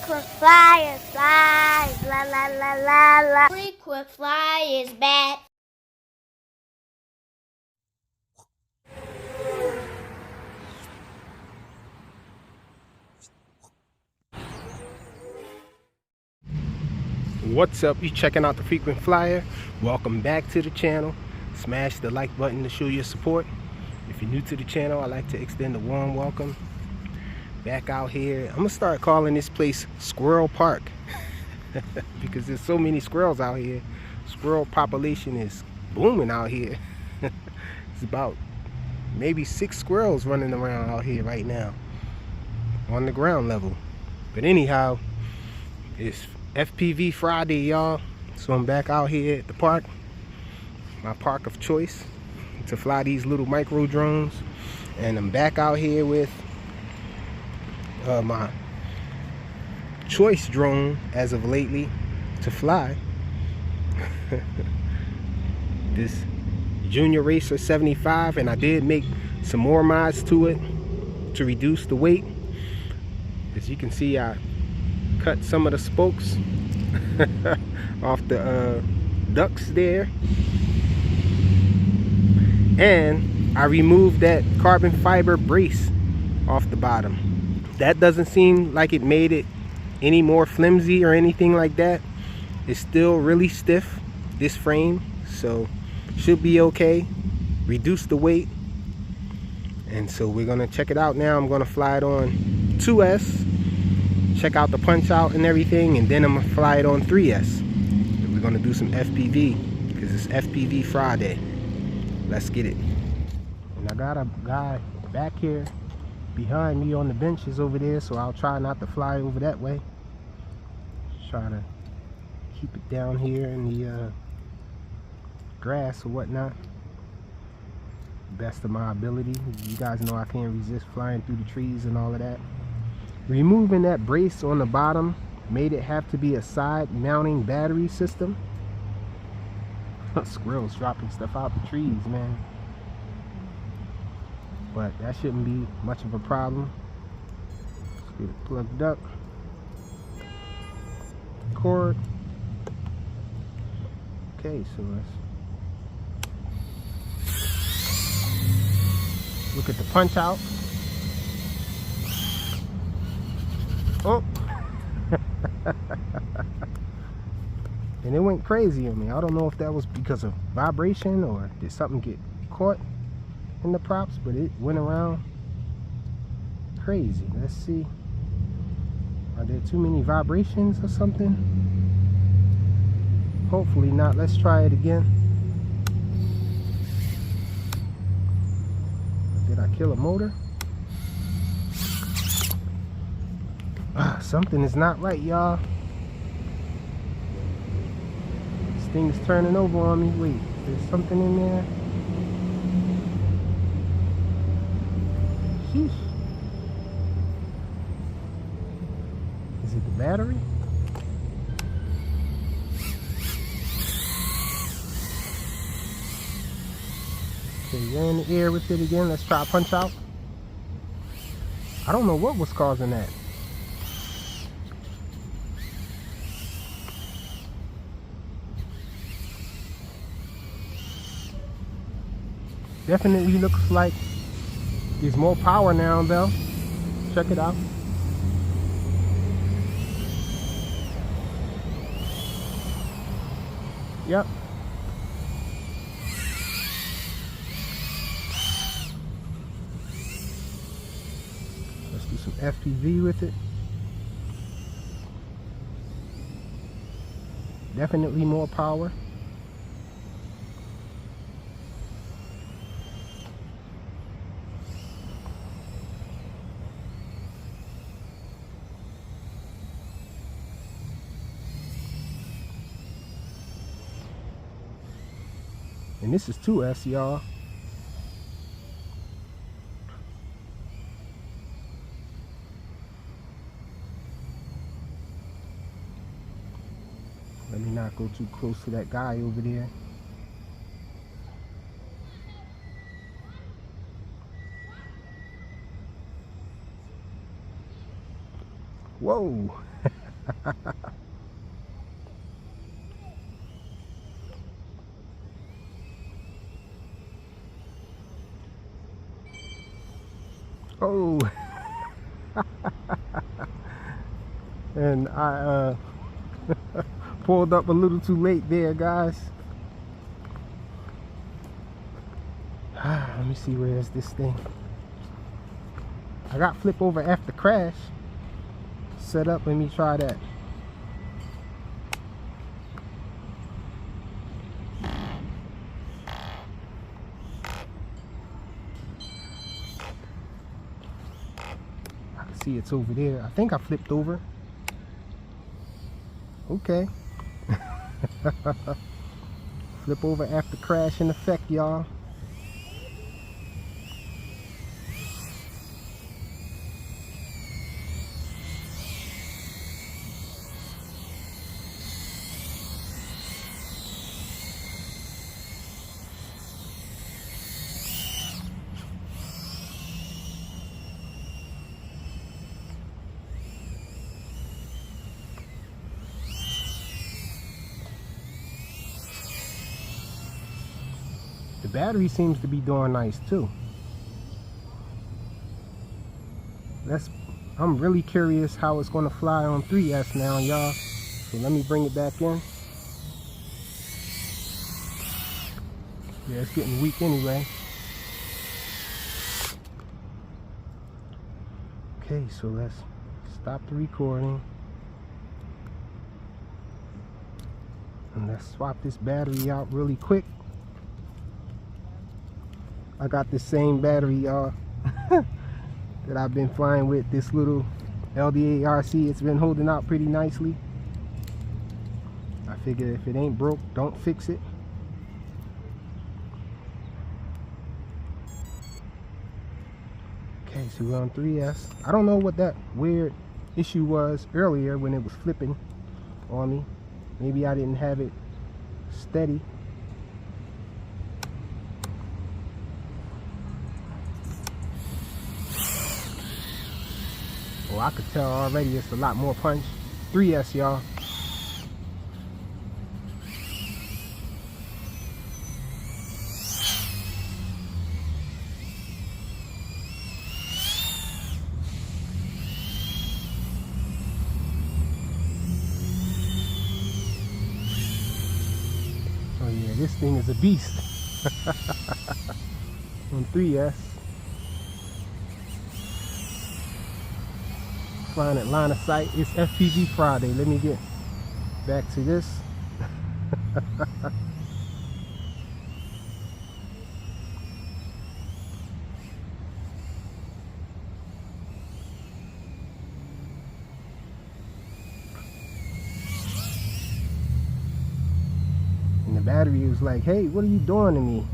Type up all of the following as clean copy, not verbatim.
Frequent flyer flies, la la la la la. Frequent flyer is back. What's up? You checking out the Frequent Flyer? Welcome back to the channel. Smash the like button to show your support. If you're new to the channel, I'd like to extend a warm welcome. Back out here, I'm gonna start calling this place Squirrel Park because there's so many squirrels out here. Squirrel population is booming out here. It's about maybe 6 squirrels running around out here right now on the ground level. But anyhow, it's FPV Friday, y'all. So I'm back out here at the park, my park of choice, to fly these little micro drones. And I'm back out here with my choice drone as of lately to fly. This Junior Racer 75, and I did make some more mods to it to reduce the weight. As you can see, I cut some of the spokes off the ducts there, and I removed that carbon fiber brace off the bottom. That doesn't seem like it made it any more flimsy or anything like that. It's still really stiff, this frame, so should be okay. Reduce the weight. And so we're gonna check it out now. I'm gonna fly it on 2S, check out the punch out and everything, and then I'm gonna fly it on 3S. And we're gonna do some FPV because it's FPV Friday. Let's get it. And I got a guy back here behind me on the benches over there, so I'll try not to fly over that way. Just try to keep it down here in the grass or whatnot, best of my ability. You guys know I can't resist flying through the trees and all of that. Removing that brace on the bottom made it have to be a side mounting battery system. Squirrels dropping stuff out the trees, man. But that shouldn't be much of a problem. Let's get it plugged up. Cord. Okay, so let's look at the punch out. Oh. And it went crazy on me. I don't know if that was because of vibration or did something get caught in the props, but it went around crazy. Let's see. Are there too many vibrations or something? Hopefully not. Let's try it again. Did I kill a motor? Something is not right, y'all. This thing is turning over on me. Wait, there's something in there. Sheesh. Is it the battery? Okay, you're in the air with it again. Let's try punch out. I don't know what was causing that. Definitely looks like there's more power now though. Check it out. Yep. Let's do some FPV with it. Definitely more power. And this is 2S, y'all. Let me not go too close to that guy over there. Whoa. Oh. And I pulled up a little too late there, guys. Let me see, where's this thing. I got flip over after crash set up. Let me try that. I can see it's over there. I think I flipped over. Okay. Flip over after crash in effect, y'all. The battery seems to be doing nice too. I'm really curious how it's going to fly on 3S now, y'all. So let me bring it back in. Yeah, it's getting weak anyway. Okay, so let's stop the recording. And let's swap this battery out really quick. I got the same battery, y'all, that I've been flying with, this little LDA RC. It's been holding out pretty nicely. I figure if it ain't broke, don't fix it. Okay, so we're on 3S. I don't know what that weird issue was earlier when it was flipping on me. Maybe I didn't have it steady. Oh, I could tell already it's a lot more punch. 3S, y'all. Oh yeah, this thing is a beast. On 3S. Flying at line of sight. It's FPV Friday. Let me get back to this. And the battery was like, hey, what are you doing to me?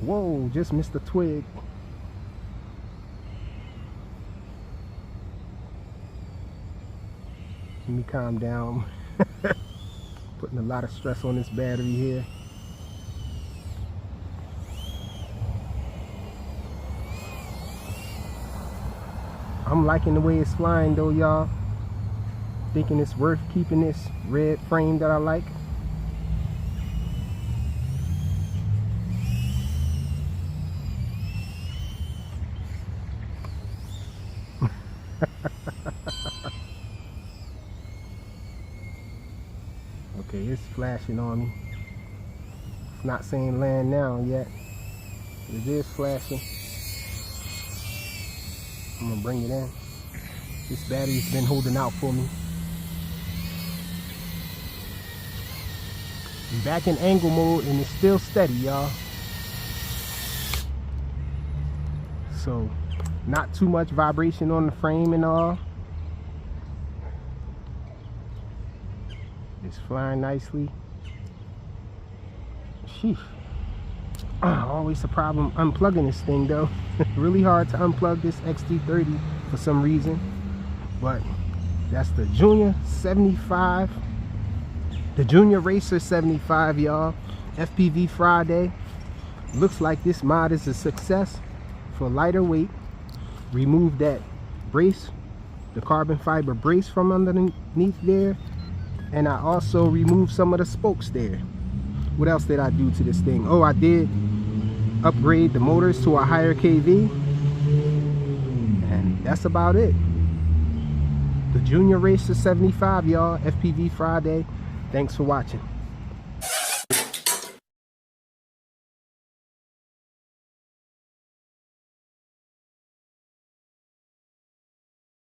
Whoa, just missed a twig. Let me calm down. Putting a lot of stress on this battery here. I'm liking the way it's flying though, y'all. Thinking it's worth keeping this red frame that I like. Okay, it's flashing on me. It's not saying land now yet. It is flashing. I'm gonna bring it in. This battery's been holding out for me. I'm back in angle mode and it's still steady, y'all. So, not too much vibration on the frame and all. It's flying nicely. Sheesh. Always a problem unplugging this thing though. Really hard to unplug this XT30 for some reason. But that's the Junior 75 The Junior Racer 75, y'all. FPV Friday. Looks like this mod is a success for lighter weight. Remove that brace, the carbon fiber brace from underneath there, and I also removed some of the spokes there. What else did I do to this thing? Oh, I did upgrade the motors to a higher kV, and that's about it. The Junior Racer 75, y'all. FPV Friday. Thanks for watching.